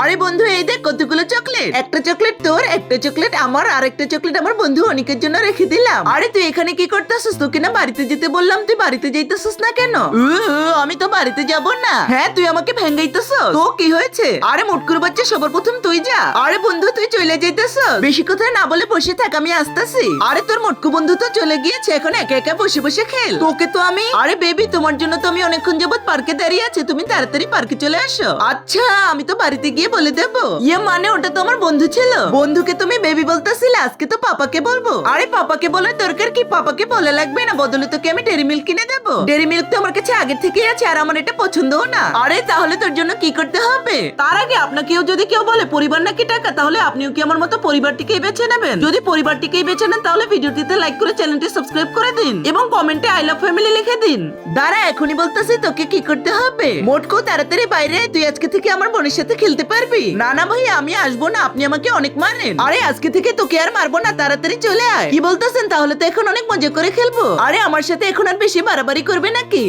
আরে বন্ধু এই দেখ কতগুলো চকলেট, একটা চকলেট তোর, একটা চকলেট আমার, আর একটা চকলেট আমার বন্ধু অনিকের জন্য রেখে দিলাম। আরে তুই এখানে কি করতেছিস? তোকে না বাড়িতে যেতে বললাম, তুই বাড়িতে যাইতেছিস না কেন? আমি তো বাড়িতে যাব না। হ্যাঁ তুই আমাকে ভেঙ্গাইতেছিস, তো কি হয়েছে? আরে মুটকুর বাচ্চা সবার প্রথম তুই যা। আরে বন্ধু তুই চলে যাইতেছিস, বেশি কথা না বলে বসে থাক, আমি আসতেছি। আরে তোর মুটকু বন্ধু তো চলে গিয়েছে, এখন একা একা বসে বসে খেল। তোকে তো আমি, আরে বেবি তোমার জন্য তো আমি অনেকক্ষণ যাবত পার্কে দাঁড়িয়ে আছি, তুমি তাড়াতাড়ি পার্কে চলে আসো। আচ্ছা আমি তো বাড়িতে গিয়ে বলে দেবো। ইয়ে মানে ওটা তো আমার বন্ধু ছিল, বন্ধুকে তুমি বেবি বলতেছিলে, আজকে তো পাপাকে বলবো। আরে পাপাকে বলার দরকার কি, পাপাকে বলে লাগবে না, বদলে তোকে আমি ডেরি মিল্ক কিনে দেবো। ডেরি মিল্ক তো আমার কাছে আগে থেকেই আছে, আর আমার এটা পছন্দও না। আরে তাহলে তোর জন্য কি করতে হবে? তার আগে আপনাকেও যদি কেউ বলে পরিবার নাকি টাকা, তাহলে আপনিও কি আমার মতো পরিবারটিকেই বেছে নেবেন? যদি পরিবারটিকেই বেছে নেন তাহলে ভিডিওটিতে লাইক করে চ্যানেলটি সাবস্ক্রাইব করে দিন এবং কমেন্টে আই লাভ ফ্যামিলি লিখে দিন। দাঁড়া এখনই বলতেছি তোকে কি করতে হবে। মোটকো তাড়াতাড়ি বাইরে আয়, তুই আজকে থেকে আমার বোনের সাথে খেলতে পারবি। না না ভাই আমি আসবো না, আপনি আমাকে অনেক মারেন। আরে আজকে থেকে তোকে আর মারবো না, তাড়াতাড়ি চলে আয়। কি বলতেছেন? তাহলে তো এখন অনেক মজা করে খেলবো। আরে আমার সাথে এখন আর বেশি বাড়াবাড়ি করবে নাকি?